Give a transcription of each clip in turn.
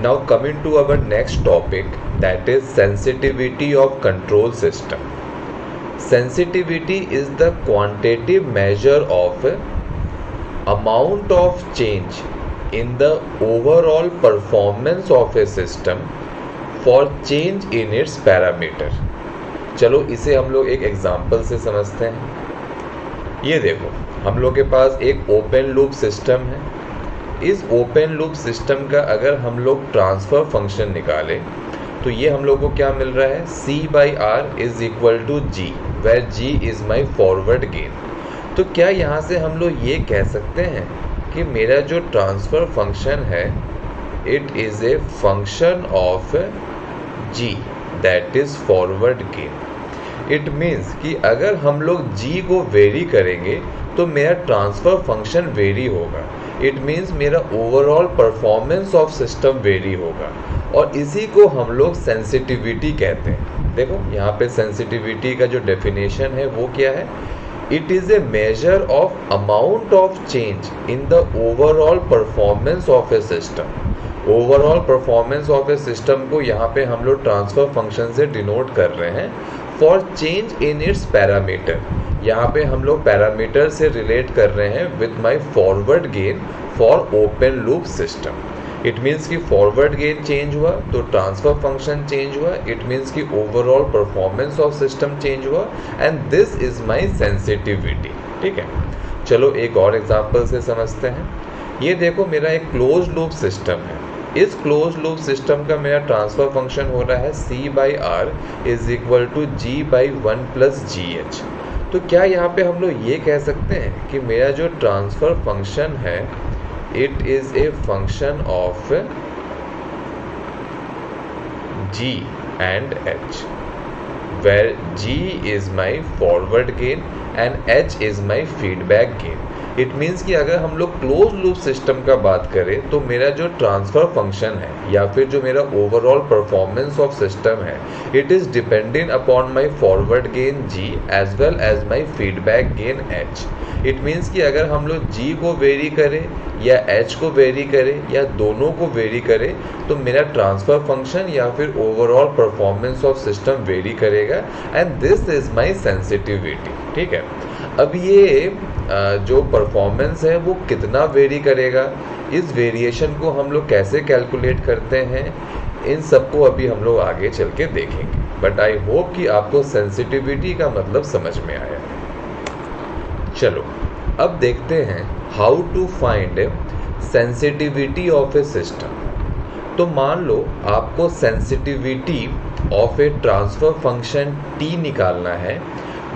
Now coming to our next topic, that is sensitivity of control system. Sensitivity is the quantitative measure of amount of change in the overall performance of a system for change in its parameter. चलो इसे हम लोग एक example से समझते हैं। ये देखो, हम लोग के पास एक ओपन लूप सिस्टम है। इस ओपन लूप सिस्टम का अगर हम लोग ट्रांसफर फंक्शन निकालें तो ये हम लोग को क्या मिल रहा है, C/R is equal to G, where G is my forward gain. तो क्या यहाँ से हम लोग ये कह सकते हैं कि मेरा जो ट्रांसफर फंक्शन है it is a function of G, that is forward gain. It means कि अगर हम लोग G को वेरी करेंगे तो मेरा ट्रांसफर फंक्शन वेरी होगा। इट मीन्स मेरा overall performance of system very होगा, और इसी को हम लोग सेंसिटिविटी कहते हैं। देखो यहाँ पे सेंसिटिविटी का जो डेफिनेशन है वो क्या है, it is a measure of amount of change in the overall performance of a system. Overall performance of a system को यहाँ पे हम लोग ट्रांसफर फंक्शन से डिनोट कर रहे हैं for change in its parameter. यहाँ पे हम लोग पैरामीटर से रिलेट कर रहे हैं with my forward gain for open loop system. It means कि फॉरवर्ड गेन चेंज हुआ तो ट्रांसफर फंक्शन चेंज हुआ। इट मीन्स कि overall performance of system change हुआ, and this is my sensitivity. ठीक है, चलो एक और एग्जाम्पल से समझते हैं। ये देखो, मेरा एक क्लोज लूप सिस्टम है। इस क्लोज लूप सिस्टम का मेरा ट्रांसफर फंक्शन हो रहा है C/R is equal to G/1 plus GH। तो क्या यहाँ पे हम लोग ये कह सकते हैं कि मेरा जो ट्रांसफर फंक्शन है it is a function of G and H, where G is my forward gain and H is my feedback gain। It means कि अगर हम लोग क्लोज लूप सिस्टम का बात करें तो मेरा जो ट्रांसफर फंक्शन है या फिर जो मेरा ओवरऑल परफॉर्मेंस ऑफ सिस्टम है it is dependent upon my forward gain G as well as my feedback gain H। It means कि अगर हम लोग G को वेरी करें या H को वेरी करें या दोनों को वेरी करें तो मेरा ट्रांसफर फंक्शन या फिर overall performance of system vary करेगा, and this is my sensitivity. ठीक है, अब ये जो परफॉर्मेंस है वो कितना वेरी करेगा, इस वेरिएशन को हम लोग कैसे कैलकुलेट करते हैं, इन सबको अभी हम लोग आगे चल के देखेंगे। बट आई होप कि आपको सेंसिटिविटी का मतलब समझ में आया। चलो अब देखते हैं how to find sensitivity of a system. तो मान लो आपको sensitivity of a transfer function T निकालना है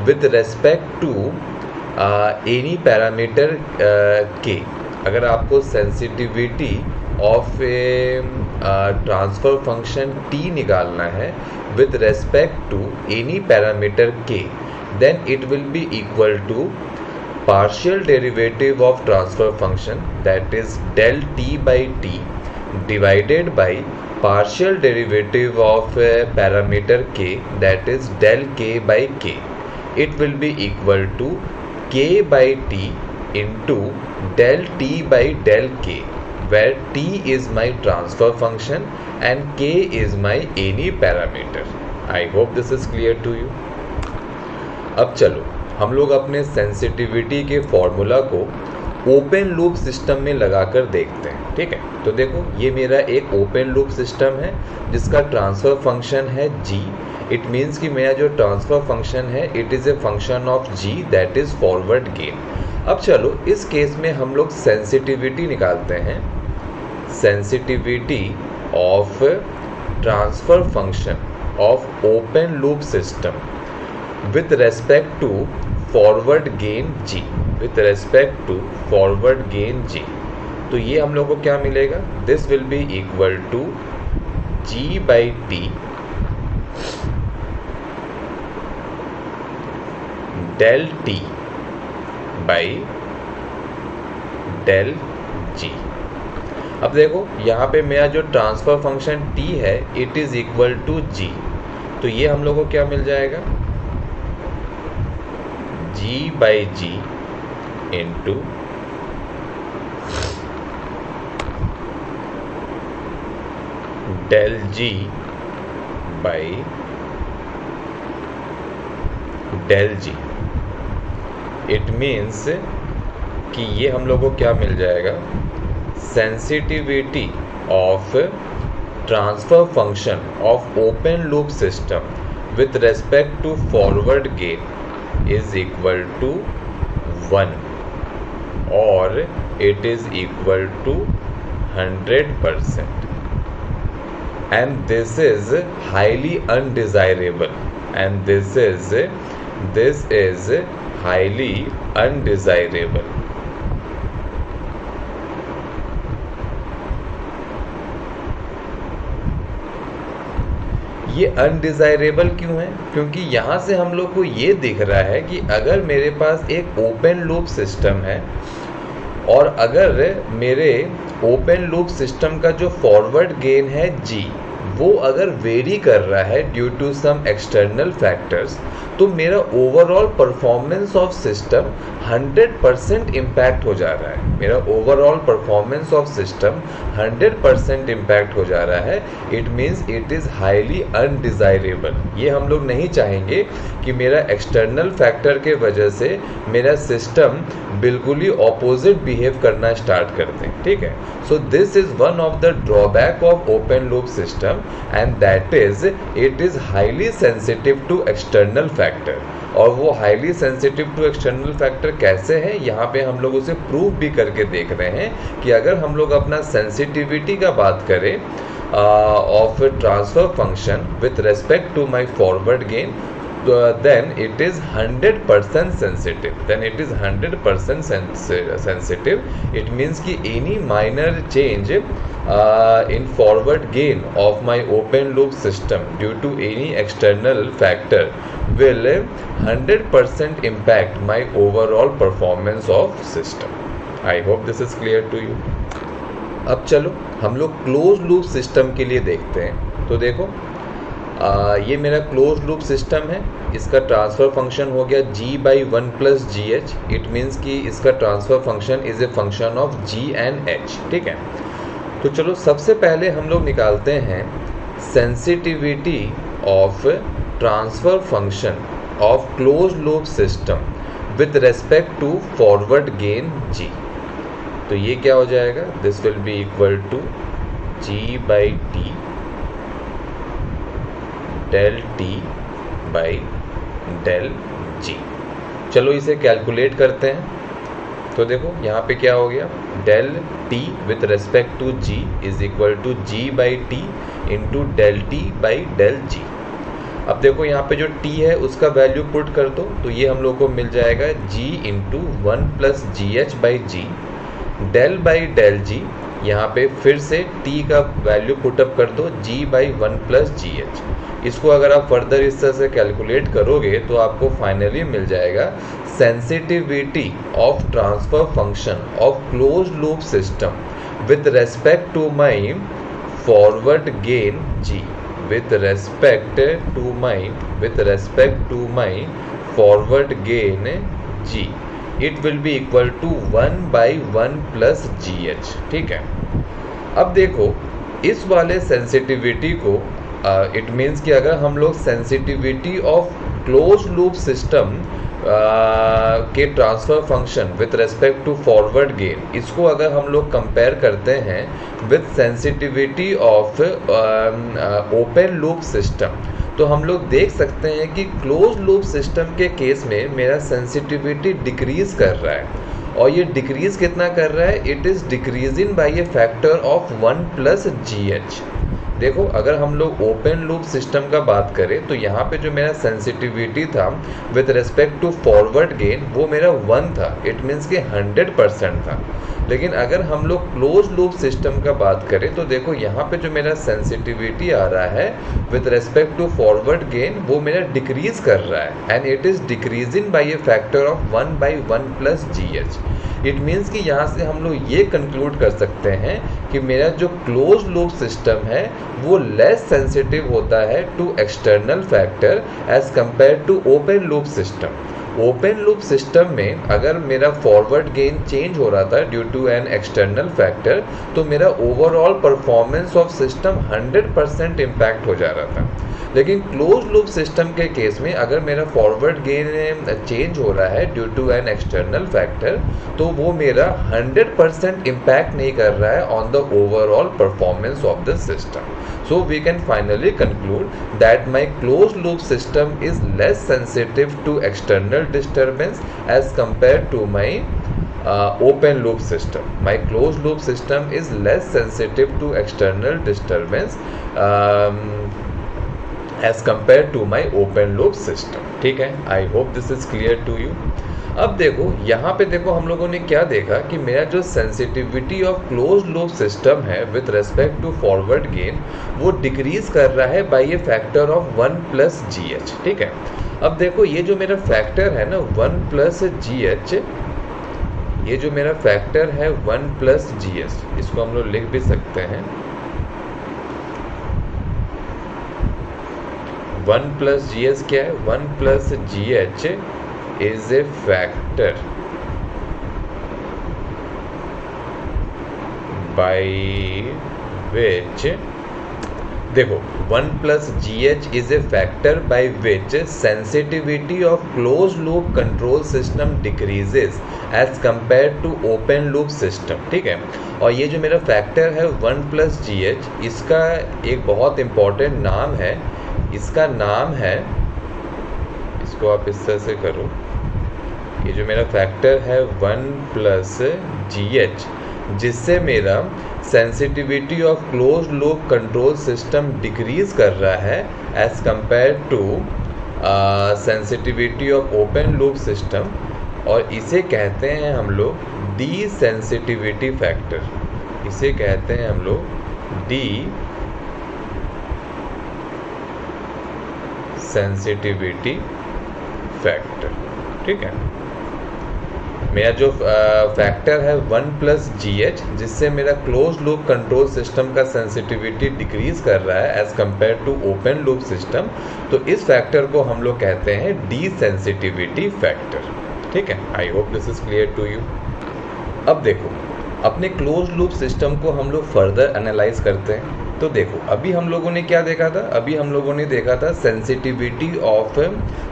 with respect to any parameter के। अगर आपको sensitivity of a transfer function T निकालना है with respect to any parameter के, then it will be equal to partial derivative of transfer function, that is del T by T divided by partial derivative of parameter k, that is del K by K. It will be equal to K by T into del T by del K, where T is my transfer function and K is my any parameter. I hope this is clear to you. अब चलो हम लोग अपने sensitivity के formula को open loop system में लगाकर देखते हैं। ठीक है, तो देखो ये मेरा एक ओपन लूप सिस्टम है जिसका ट्रांसफर फंक्शन है G। इट मीन्स कि मेरा जो ट्रांसफर फंक्शन है it is a function of G, that is forward gain. अब चलो इस केस में हम लोग सेंसिटिविटी निकालते हैं। Sensitivity of transfer function of open loop system with respect to forward gain G, with respect to forward gain G। तो ये हम लोग को क्या मिलेगा, this will be equal to G by T del T by del G। अब देखो यहाँ पे मेरा जो ट्रांसफर फंक्शन T है it is equal to G, तो ये हम लोग को क्या मिल जाएगा, G by G into del G by del G। It means कि ये हम लोग को क्या मिल जाएगा, sensitivity of transfer function of open loop system with respect to forward gain is equal to 1 और it is equal to 100%, and this is highly undesirable, and this is highly undesirable। ये अनडिज़ायरेबल क्यों है? क्योंकि यहाँ से हम लोग को ये दिख रहा है कि अगर मेरे पास एक ओपन लूप सिस्टम है और अगर मेरे ओपन लूप सिस्टम का जो फॉरवर्ड गेन है G, वो अगर वेरी कर रहा है due to some external factors, तो मेरा overall performance of system 100% impact हो जा रहा है। मेरा overall performance of system 100% impact हो जा रहा है। It means it is highly undesirable. ये हम लोग नहीं चाहेंगे कि मेरा एक्सटर्नल फैक्टर के वजह से मेरा सिस्टम बिल्कुल ही ऑपोजिट बिहेव करना स्टार्ट कर दें। ठीक है, so this is one of the drawback of open loop system, and that is it is highly sensitive to external factor. और वो highly sensitive to external factor कैसे है, यहाँ पे हम लोग उसे प्रूव भी करके देख रहे हैं कि अगर हम लोग अपना सेंसिटिविटी का बात करें of transfer function with respect to my forward gain, then it is 100% sensitive, then it is 100% sensitive। it means कि any minor change in forward gain of my open loop system due to any external factor will 100% impact my overall performance of system। I hope this is clear to you। अब चलो हम लोग close loop system के लिए देखते हैं। तो देखो ये मेरा क्लोज लूप सिस्टम है, इसका ट्रांसफ़र फंक्शन हो गया G by 1 plus G H. It means कि इसका transfer function is a function of G and H। ठीक है, तो चलो सबसे पहले हम लोग निकालते हैं sensitivity of transfer function of close loop system with respect to forward gain G। तो ये क्या हो जाएगा, this will be equal to G by T del T by del G. चलो इसे कैलकुलेट करते हैं। तो देखो यहाँ पे क्या हो गया, del T with respect to G is equal to G by T into del T by del G. अब देखो यहाँ पे जो t है उसका वैल्यू पुट कर दो, तो ये हम लोग को मिल जाएगा g into 1 plus G H by G del by del G. यहाँ पे फिर से t का वैल्यू पुटअप कर दो g by 1 plus G H. इसको अगर आप फर्दर इस तरह से कैलकुलेट करोगे तो आपको फाइनली मिल जाएगा sensitivity of transfer function of close loop system with respect to my forward gain G with respect to my forward gain G, it will be equal to 1 by 1 plus GH। ठीक है, अब देखो इस वाले sensitivity को it means कि अगर हम लोग sensitivity of close loop system के transfer function with respect to forward gain, इसको अगर हम लोग कंपेयर करते हैं with sensitivity of open loop system, तो हम लोग देख सकते हैं कि क्लोज लूप सिस्टम के केस में मेरा सेंसिटिविटी डिक्रीज़ कर रहा है। और ये डिक्रीज़ कितना कर रहा है, it is decreasing by a factor of 1 plus G H. देखो अगर हम लोग ओपन लूप सिस्टम का बात करें तो यहाँ पे जो मेरा सेंसिटिविटी था with respect to forward gain वो मेरा 1 था, इट मीन्स कि 100% था। लेकिन अगर हम लोग क्लोज लूप सिस्टम का बात करें तो देखो यहाँ पे जो मेरा सेंसिटिविटी आ रहा है with respect to forward gain वो मेरा डिक्रीज कर रहा है, and it is decreasing by a factor of 1 by 1 plus G H. It means कि यहाँ से हम लोग ये कंक्लूड कर सकते हैं कि मेरा जो क्लोज लूप सिस्टम है वो लेस सेंसिटिव होता है to external factor as compare to open loop system. Open loop system में अगर मेरा फॉरवर्ड गेन चेंज हो रहा था due to an external factor, तो मेरा overall performance of system 100% impact हो जा रहा था। लेकिन क्लोज लूप सिस्टम के केस में अगर मेरा फॉरवर्ड गेन चेंज हो रहा है due to an external factor, तो वो मेरा 100% इम्पैक्ट नहीं कर रहा है on the overall performance of the system. So we can finally conclude that my closed loop system is less sensitive to external disturbance as compared to my open loop system. My closed loop system is less sensitive to external disturbance as compared to my open loop system. ठीक है, I hope this is clear to you. अब देखो यहाँ पे देखो हम लोगों ने क्या देखा कि मेरा जो sensitivity of close loop system है with respect to forward gain, वो डिक्रीज कर रहा है by a factor of 1 plus G H. ठीक है, अब देखो ये जो मेरा फैक्टर है ना 1 प्लस जी एच, ये जो मेरा फैक्टर है 1 प्लस जी एच, इसको हम लोग लिख भी सकते हैं 1 प्लस जी एच क्या है, 1 plus G H is a factor by which, देखो 1 plus GH is a factor by which sensitivity of closed loop control system decreases as compared to open loop system। ठीक है, और ये जो मेरा factor है 1 plus GH, इसका एक बहुत इम्पॉर्टेंट नाम है, इसका नाम है, इसको आप इस तरह से करो, ये जो मेरा फैक्टर है 1 प्लस जी एच, जिससे मेरा sensitivity of close loop control system decrease कर रहा है as compare to sensitivity of open loop system, और इसे कहते हैं हम लोग डी सेंसिटिविटी फैक्टर, इसे कहते हैं हम लोग डी सेंसिटिविटी फैक्टर। ठीक है, मेरा जो फैक्टर है 1 प्लस जी एच, जिससे मेरा क्लोज लूप कंट्रोल सिस्टम का सेंसिटिविटी डिक्रीज कर रहा है as compare to open loop system, तो इस फैक्टर को हम लोग कहते हैं डी सेंसिटिविटी फैक्टर। ठीक है, I hope this is clear to you. अब देखो अपने क्लोज लूप सिस्टम को हम लोग फर्दर एनालाइज करते हैं। तो देखो अभी हम लोगों ने क्या देखा था, अभी हम लोगों ने देखा था sensitivity of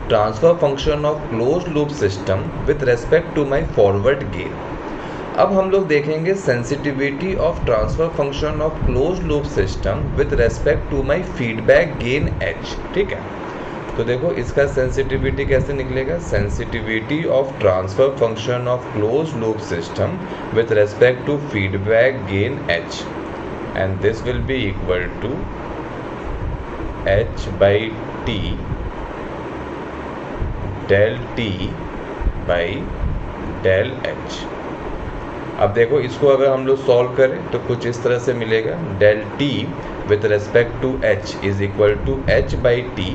transfer function of close loop system with respect to my forward gain. अब हम लोग देखेंगे sensitivity of transfer function of close loop system with respect to my feedback gain H. ठीक है, तो देखो इसका सेंसिटिविटी कैसे निकलेगा, sensitivity of transfer function of close loop system with respect to feedback gain H, and this will be equal to h by t del t by del h। अब देखो इसको अगर हम लोग सॉल्व करें तो कुछ इस तरह से मिलेगा, del t with respect to h is equal to h by t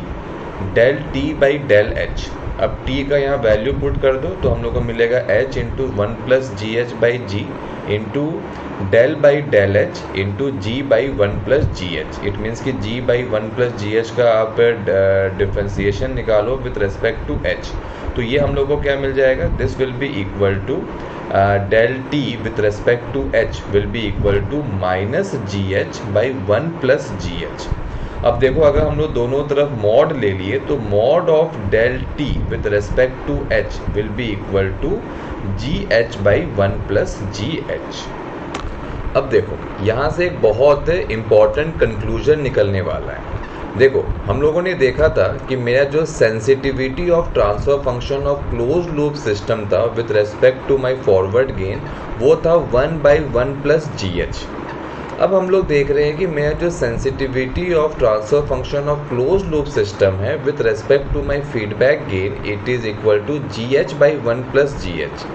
del t by del h। अब t का यहाँ वैल्यू पुट कर दो तो हम लोग को मिलेगा h into 1 plus G H by G into del by del H into G by 1 plus G H. It means कि G by 1 plus G H का आप डिफ्रेंसिएशन निकालो विथ रेस्पेक्ट टू एच, तो ये हम लोग को क्या मिल जाएगा, this will be equal to del T with respect to H will be equal to minus G H by 1 plus G H. अब देखो अगर हम लोग दोनों तरफ मॉड ले लिए तो mod of del T with respect to H will be equal to G H by 1 plus G H. अब देखो यहाँ से एक बहुत इम्पॉर्टेंट कंक्लूजन निकलने वाला है। देखो हम लोगों ने देखा था कि मेरा जो sensitivity of transfer function of close loop system था with respect to my forward gain, वो था 1 बाई 1 प्लस जी एच। अब हम लोग देख रहे हैं कि मेरा जो sensitivity of transfer function of close loop system है with respect to my feedback gain, it is equal to G H by 1 plus G H.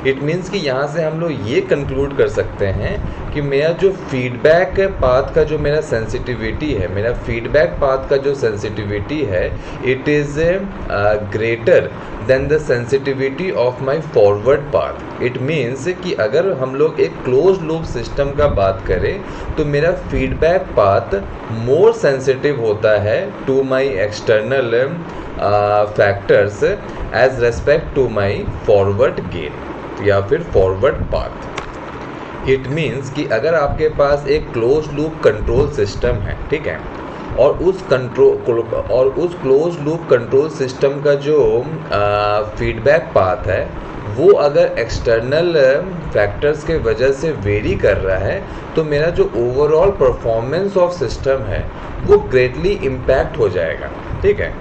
It means कि यहाँ से हम लोग ये कंक्लूड कर सकते हैं कि मेरा जो फीडबैक पाथ का जो मेरा सेंसिटिविटी है, मेरा फीडबैक पाथ का जो सेंसिटिविटी है, it is greater than the sensitivity of my forward path. It means कि अगर हम लोग एक क्लोज लूप सिस्टम का बात करें तो मेरा फीडबैक पाथ मोर सेंसिटिव होता है to my external factors as respect to my forward gain या फिर फॉरवर्ड पाथ। इट मीन्स कि अगर आपके पास एक क्लोज लूप कंट्रोल सिस्टम है, ठीक है, और उस क्लोज लूप कंट्रोल सिस्टम का जो फीडबैक पाथ है वो अगर एक्सटर्नल फैक्टर्स के वजह से वेरी कर रहा है तो मेरा जो ओवरऑल परफॉर्मेंस ऑफ सिस्टम है वो ग्रेटली इम्पैक्ट हो जाएगा, ठीक है।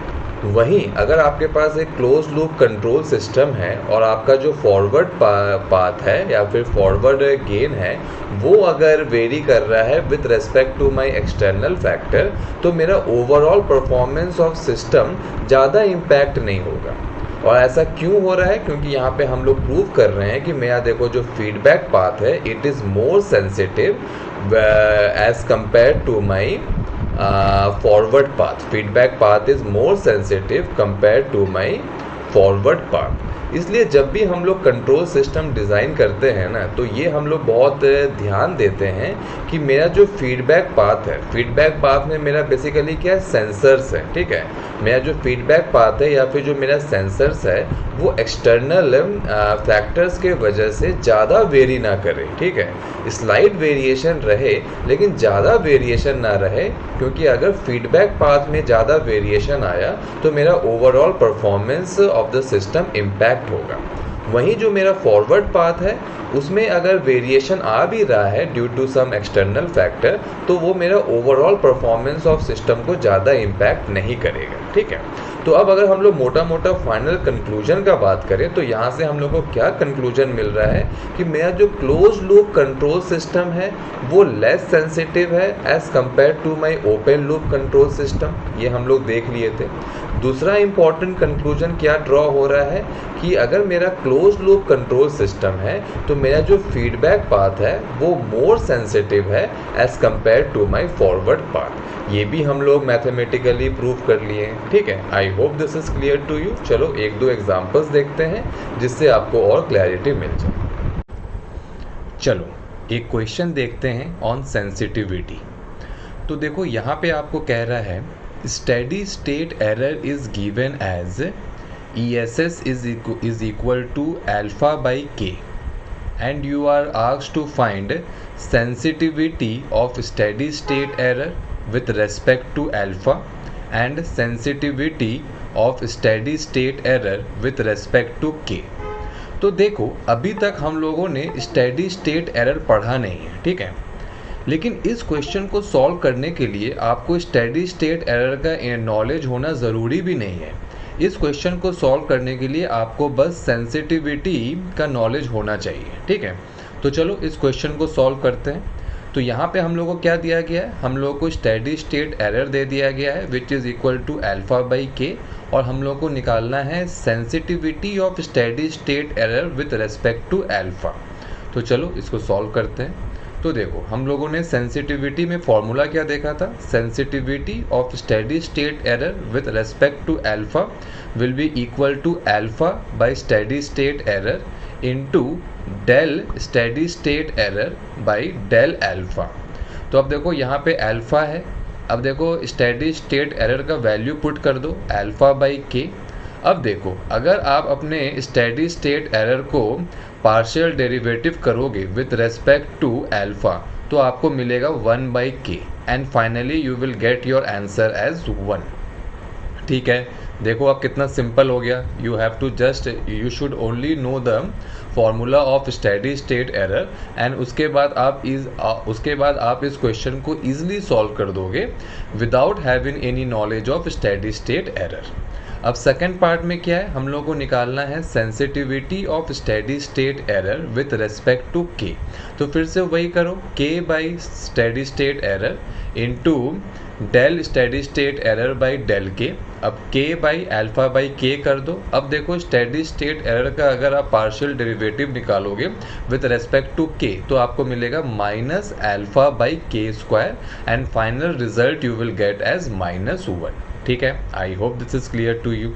वहीं अगर आपके पास एक क्लोज लूप कंट्रोल सिस्टम है और आपका जो फॉरवर्ड पाथ है या फिर फॉरवर्ड गेन है वो अगर वेरी कर रहा है with respect to my external factor, तो मेरा ओवरऑल परफॉर्मेंस ऑफ सिस्टम ज़्यादा इम्पैक्ट नहीं होगा। और ऐसा क्यों हो रहा है? क्योंकि यहाँ पे हम लोग प्रूव कर रहे हैं कि मेरा देखो जो फीडबैक पाथ है it is more sensitive as compare to my forward path. Feedback path is more sensitive compared to my forward path. इसलिए जब भी हम लोग कंट्रोल सिस्टम डिज़ाइन करते हैं ना तो ये हम लोग बहुत ध्यान देते हैं कि मेरा जो फीडबैक पाथ है, फीडबैक पाथ में मेरा बेसिकली क्या है, सेंसर्स है, ठीक है। मेरा जो फीडबैक पाथ है या फिर जो मेरा सेंसर्स है वो एक्सटर्नल फैक्टर्स के वजह से ज़्यादा वेरी ना करे, ठीक है। स्लाइट वेरिएशन रहे लेकिन ज़्यादा वेरिएशन ना रहे, क्योंकि अगर फीडबैक पाथ में ज़्यादा वेरिएशन आया तो मेरा overall performance of the system impact होगा। वहीं जो मेरा फॉरवर्ड पाथ है उसमें अगर वेरिएशन आ भी रहा है due to some external factor तो वो मेरा ओवरऑल परफॉर्मेंस ऑफ सिस्टम को ज़्यादा इम्पैक्ट नहीं करेगा, ठीक है। तो अब अगर हम लोग मोटा मोटा फाइनल कंक्लूजन का बात करें तो यहाँ से हम लोग को क्या कंक्लूजन मिल रहा है कि मेरा जो क्लोज लूप कंट्रोल सिस्टम है वो लेस सेंसिटिव है as compare to my open loop control system. ये हम लोग देख लिए थे। दूसरा इंपॉर्टेंट कंक्लूजन क्या ड्रॉ हो रहा है कि अगर मेरा क्लोज लूप कंट्रोल सिस्टम है तो मेरा जो फीडबैक पाथ है वो मोर सेंसिटिव है as compare to my forward path. ये भी हम लोग मैथमेटिकली प्रूव कर लिए हैं, ठीक है। I hope this is clear to you. चलो एक दो एग्जांपल्स देखते हैं जिससे आपको और क्लैरिटी मिल जाए। चलो एक क्वेश्चन देखते हैं ऑन सेंसिटिविटी। तो देखो यहाँ पे आपको कह रहा है steady state error is given as ESS is equal to alpha by k and you are asked to find sensitivity of steady state error with respect to alpha and sensitivity of steady state error with respect to k। तो देखो अभी तक हम लोगों ने steady state error पढ़ा नहीं है, ठीक है, लेकिन इस क्वेश्चन को सॉल्व करने के लिए आपको स्टेडी स्टेट एरर का नॉलेज होना ज़रूरी भी नहीं है। इस क्वेश्चन को सॉल्व करने के लिए आपको बस सेंसिटिविटी का नॉलेज होना चाहिए, ठीक है। तो चलो इस क्वेश्चन को सॉल्व करते हैं। तो यहाँ पे हम लोगों को क्या दिया गया है, हम लोगों को स्टेडी स्टेट एरर दे दिया गया है which is equal to alpha by K, और हम लोगों को निकालना है sensitivity of steady state error with respect to alpha. तो चलो इसको सॉल्व करते हैं। तो देखो हम लोगों ने सेंसिटिविटी में फॉर्मूला क्या देखा था, sensitivity of steady state error with respect to alpha will be equal to alpha by steady state error into del steady state error by del alpha. तो अब देखो यहाँ पे अल्फा है, अब देखो स्टेडी स्टेट एरर का वैल्यू पुट कर दो अल्फा बाई के। अब देखो अगर आप अपने स्टेडी स्टेट एरर को पार्शियल डेरिवेटिव करोगे विथ रेस्पेक्ट टू अल्फा तो आपको मिलेगा 1 by K and finally you will get your answer as 1, ठीक है। देखो अब कितना सिंपल हो गया। You should only know the formula of steady state error and उसके बाद आप इस क्वेश्चन को ईजिली सॉल्व कर दोगे without having any knowledge of steady state error. अब सेकंड पार्ट में क्या है, हम लोग को निकालना है sensitivity of steady state error with respect to K. तो फिर से वही करो, K by steady state error into del steady state error by del K. अब के बाई अल्फा बाई के कर दो। अब देखो स्टेडी स्टेट एरर का अगर आप पार्शियल डेरिवेटिव निकालोगे विथ रेस्पेक्ट टू के तो आपको मिलेगा minus alpha by K square and final result you will get as -1, ठीक है। I hope this is clear to you.